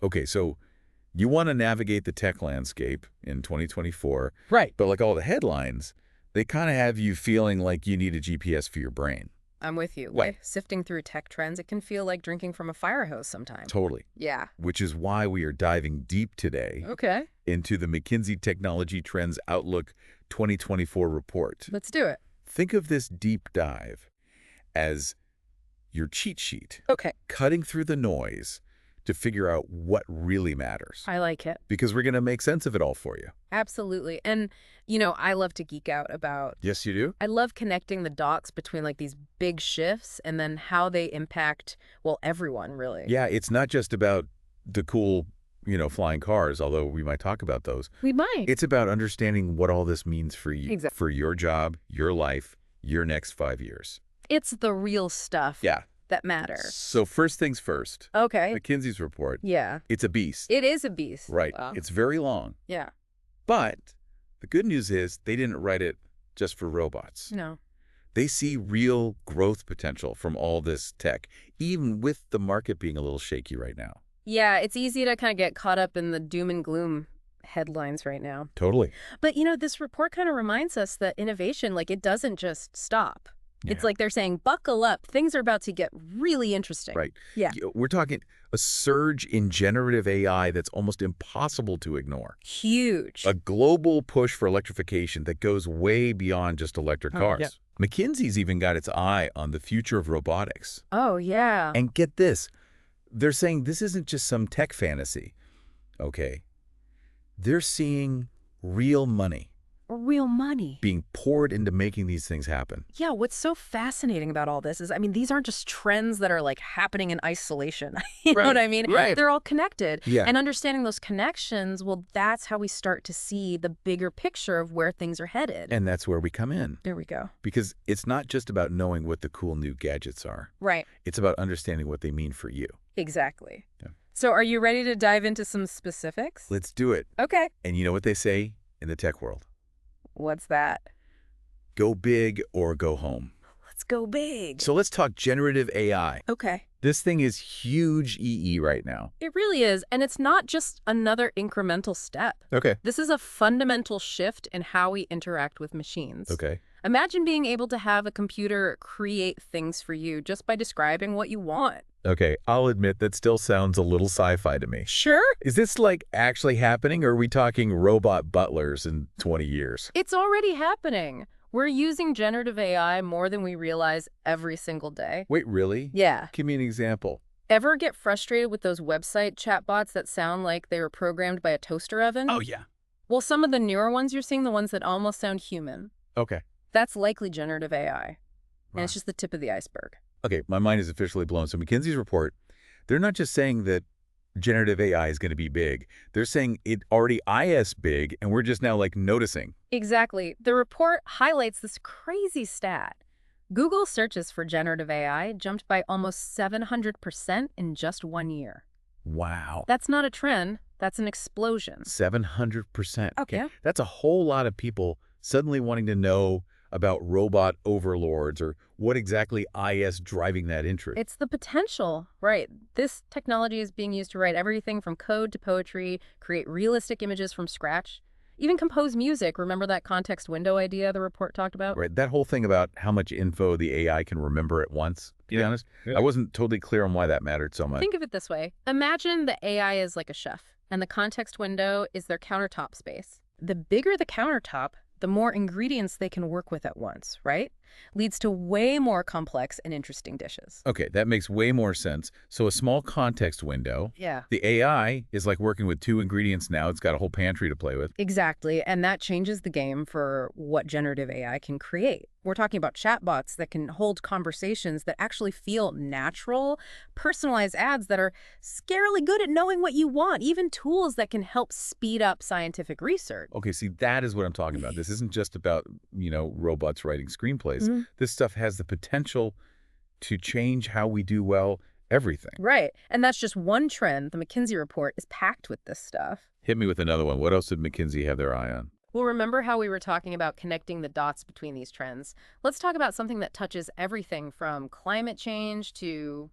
Okay, so you want to navigate the tech landscape in 2024, Right. but like all the headlines, they kind of have you feeling like you need a GPS for your brain. I'm with you. Yeah. Sifting through tech trends, it can feel like drinking from a fire hose sometimes. Totally. Yeah. Which is why we are diving deep today Okay. into the McKinsey Technology Trends Outlook 2024 report. Let's do it. Think of this deep dive as your cheat sheet, Okay. cutting through the noise to figure out what really matters. I like it. Because we're going to make sense of it all for you. Absolutely. And, I love to geek out about... Yes, you do? I love connecting the dots between, like, these big shifts and then how they impact, well, everyone, really. Yeah, it's not just about the cool, flying cars, although we might talk about those. We might. It's about understanding what all this means for you, Exactly. for your job, your life, your next 5 years. It's the real stuff that matters. So first things first. Okay. McKinsey's report. Yeah. It's a beast. It is a beast. Right. Wow. It's very long. Yeah. But the good news is they didn't write it just for robots. No. They see real growth potential from all this tech, even with the market being a little shaky right now. Yeah, it's easy to kind of get caught up in the doom and gloom headlines right now. Totally. But, this report kind of reminds us that innovation, it doesn't just stop. Yeah. It's like they're saying, buckle up. Things are about to get really interesting. Right. Yeah. We're talking a surge in generative AI that's almost impossible to ignore. Huge. A global push for electrification that goes way beyond just electric cars. Yeah. McKinsey's even got its eye on the future of robotics. Oh, yeah. And get this, they're saying this isn't just some tech fantasy, okay? They're seeing real money Real money. being poured into making these things happen. Yeah, what's so fascinating about all this is, these aren't just trends that are happening in isolation. You know what I mean? Right. They're all connected. Yeah. And understanding those connections, well, that's how we start to see the bigger picture of where things are headed. And that's where we come in. There we go. Because it's not just about knowing what the cool new gadgets are. Right. It's about understanding what they mean for you. Exactly. Yeah. So are you ready to dive into some specifics? Let's do it. Okay. And you know what they say in the tech world? What's that? Go big or go home. Let's go big. So let's talk generative AI. Okay. This thing is huge EE right now. It really is. And it's not just another incremental step. Okay. This is a fundamental shift in how we interact with machines. Okay. Imagine being able to have a computer create things for you just by describing what you want. Okay, I'll admit that still sounds a little sci-fi to me. Sure. Is this actually happening, or are we talking robot butlers in 20 years? It's already happening. We're using generative AI more than we realize every single day. Wait, really? Yeah. Give me an example. Ever get frustrated with those website chatbots that sound like they were programmed by a toaster oven? Oh, yeah. Well, some of the newer ones you're seeing, the ones that almost sound human. Okay. That's likely generative AI. And Wow. it's just the tip of the iceberg. Okay, my mind is officially blown. So McKinsey's report, they're not just saying that generative AI is going to be big. They're saying it already is big, and we're just now noticing. Exactly. The report highlights this crazy stat. Google searches for generative AI jumped by almost 700% in just 1 year. Wow. That's not a trend. That's an explosion. 700%. Okay. Yeah. That's a whole lot of people suddenly wanting to know about robot overlords or what exactly is driving that interest. It's the potential, right? This technology is being used to write everything from code to poetry, create realistic images from scratch, even compose music. Remember that context window idea the report talked about? Right. That whole thing about how much info the AI can remember at once, to be honest, I wasn't totally clear on why that mattered so much. Think of it this way. Imagine the AI is like a chef, and the context window is their countertop space. The bigger the countertop, the more ingredients they can work with at once, right? Leads to way more complex and interesting dishes. Okay, that makes way more sense. So a small context window. Yeah. The AI is like working with 2 ingredients now. It's got a whole pantry to play with. Exactly, and that changes the game for what generative AI can create. We're talking about chatbots that can hold conversations that actually feel natural, personalized ads that are scarily good at knowing what you want, even tools that can help speed up scientific research. Okay, see, that is what I'm talking about. This isn't just about, robots writing screenplays. This stuff has the potential to change how we do, everything. Right, and that's just one trend. The McKinsey report is packed with this stuff. Hit me with another one. What else did McKinsey have their eye on? Well, remember how we were talking about connecting the dots between these trends? Let's talk about something that touches everything from climate change to,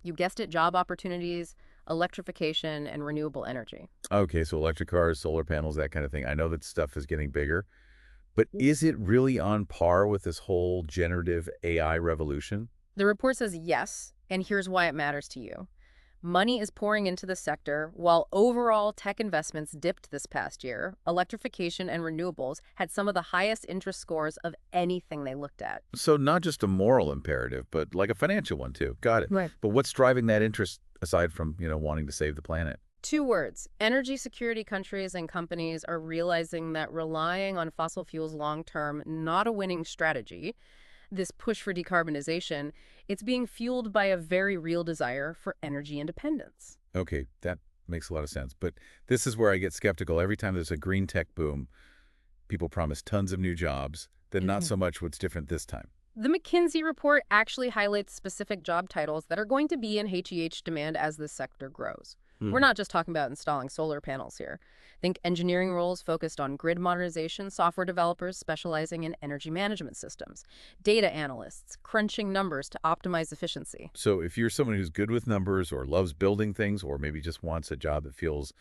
you guessed it, job opportunities, electrification and renewable energy. Okay, so electric cars, solar panels, that kind of thing. I know that stuff is getting bigger, but is it really on par with this whole generative AI revolution? The report says yes, and here's why it matters to you. Money is pouring into the sector, while overall tech investments dipped this past year. Electrification and renewables had some of the highest interest scores of anything they looked at. So not just a moral imperative, but like a financial one too. Got it. Right. But what's driving that interest aside from, wanting to save the planet? Two words. Energy security countries and companies are realizing that relying on fossil fuels long-term, not a winning strategy. This push for decarbonization, it's being fueled by a very real desire for energy independence. Okay, that makes a lot of sense. But this is where I get skeptical. Every time there's a green tech boom, people promise tons of new jobs, then not so much what's different this time. The McKinsey report actually highlights specific job titles that are going to be in HEH demand as this sector grows. Hmm. We're not just talking about installing solar panels here. Think engineering roles focused on grid modernization, software developers specializing in energy management systems, data analysts crunching numbers to optimize efficiency. So if you're someone who's good with numbers or loves building things or maybe just wants a job that feels,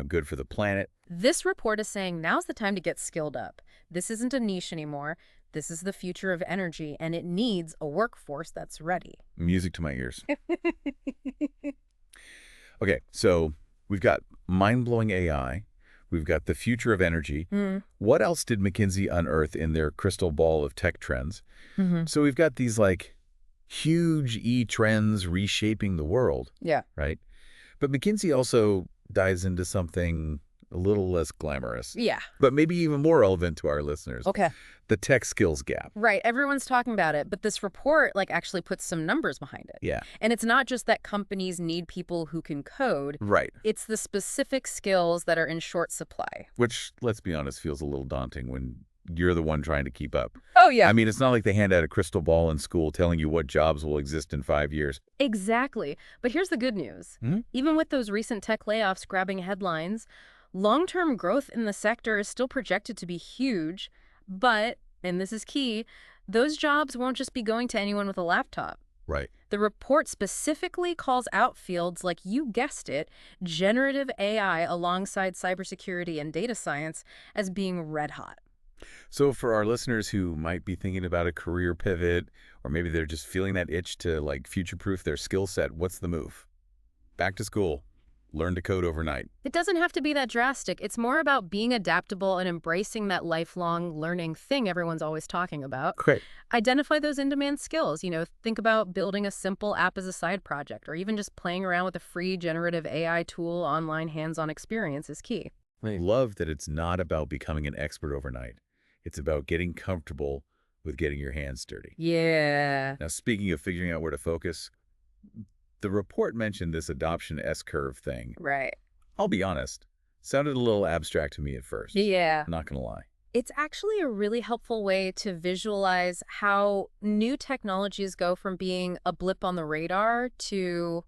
good for the planet. This report is saying now's the time to get skilled up. This isn't a niche anymore. This is the future of energy, and it needs a workforce that's ready. Music to my ears. Okay, so we've got mind-blowing AI. We've got the future of energy. What else did McKinsey unearth in their crystal ball of tech trends? So we've got these huge E-trends reshaping the world, Yeah. right? But McKinsey also dives into something a little less glamorous, Yeah. but maybe even more relevant to our listeners, Okay. the tech skills gap. Right. Everyone's talking about it, but this report actually puts some numbers behind it. Yeah, And it's not just that companies need people who can code. right. It's the specific skills that are in short supply. Which, let's be honest, feels a little daunting when you're the one trying to keep up. Oh, yeah. I mean, it's not like they hand out a crystal ball in school telling you what jobs will exist in 5 years. Exactly. But here's the good news. Hmm? Even with those recent tech layoffs grabbing headlines, long-term growth in the sector is still projected to be huge. But, and this is key, those jobs won't just be going to anyone with a laptop. Right. The report specifically calls out fields like, you guessed it, generative AI alongside cybersecurity and data science as being red hot. So for our listeners who might be thinking about a career pivot, or maybe they're just feeling that itch to future-proof their skill set, what's the move? Back to school. Learn to code overnight. It doesn't have to be that drastic. It's more about being adaptable and embracing that lifelong learning thing everyone's always talking about. Great. Identify those in-demand skills. Think about building a simple app as a side project, or even just playing around with a free generative AI tool. Online hands-on experience is key. I love that it's not about becoming an expert overnight. It's about getting comfortable with getting your hands dirty. Yeah. Now, speaking of figuring out where to focus, the report mentioned this adoption S-curve thing. Right. I'll be honest, sounded a little abstract to me at first. Yeah. I'm not going to lie. It's actually a really helpful way to visualize how new technologies go from being a blip on the radar to,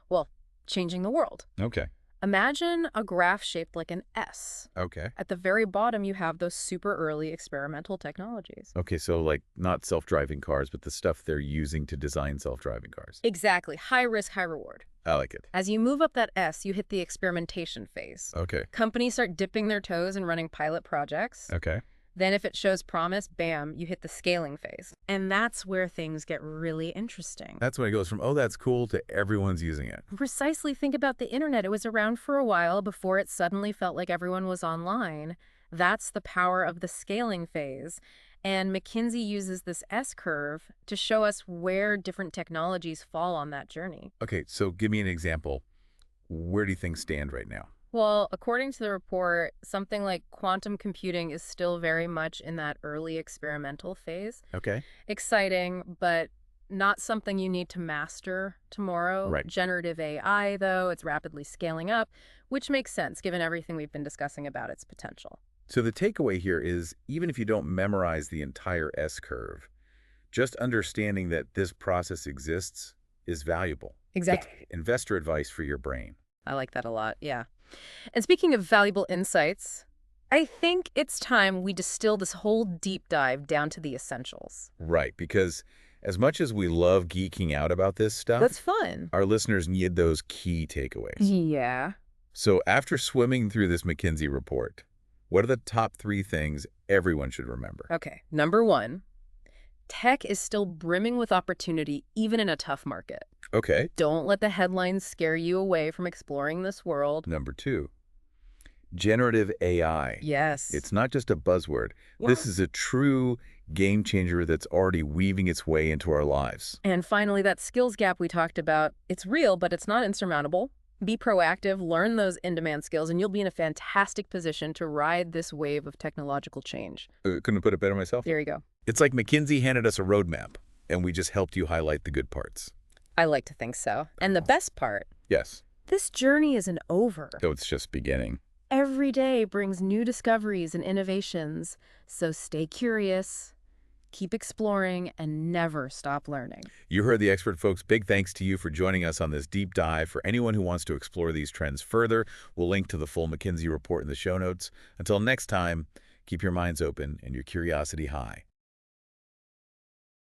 well, changing the world. Okay. Imagine a graph shaped like an S. Okay. At the very bottom, you have those super early experimental technologies. Okay, so not self-driving cars, but the stuff they're using to design self-driving cars. Exactly. High risk, high reward. I like it. As you move up that S, you hit the experimentation phase. Okay. Companies start dipping their toes and running pilot projects. Okay. Then if it shows promise, bam, you hit the scaling phase. And that's where things get really interesting. That's when it goes from, oh, that's cool, to everyone's using it. Precisely. Think about the internet. It was around for a while before it suddenly felt like everyone was online. That's the power of the scaling phase. And McKinsey uses this S-curve to show us where different technologies fall on that journey. Okay, so give me an example. Where do things stand right now? Well, according to the report, something like quantum computing is still very much in that early experimental phase. Okay. Exciting, but not something you need to master tomorrow. Right. Generative AI, though, it's rapidly scaling up, which makes sense given everything we've been discussing about its potential. So the takeaway here is, even if you don't memorize the entire S-curve, just understanding that this process exists is valuable. Exactly. Investor advice for your brain. I like that a lot, yeah. And speaking of valuable insights, I think it's time we distill this whole deep dive down to the essentials. Right, because As much as we love geeking out about this That's stuff, fun. our listeners need those key takeaways. Yeah. So after swimming through this McKinsey report, what are the top 3 things everyone should remember? Okay. Number 1, tech is still brimming with opportunity even in a tough market. Okay. Don't let the headlines scare you away from exploring this world. Number 2, generative AI. Yes. It's not just a buzzword. This is a true game changer that's already weaving its way into our lives. And finally, that skills gap we talked about, it's real, but it's not insurmountable. Be proactive, learn those in-demand skills, and you'll be in a fantastic position to ride this wave of technological change. Couldn't have put it better myself. There you go. It's like McKinsey handed us a roadmap, and we just helped you highlight the good parts. I like to think so. And the best part, Yes, this journey isn't over. though it's just beginning. Every day brings new discoveries and innovations, so stay curious, keep exploring, and never stop learning. You heard the expert, folks. Big thanks to you for joining us on this deep dive. For anyone who wants to explore these trends further, we'll link to the full McKinsey report in the show notes. Until next time, keep your minds open and your curiosity high.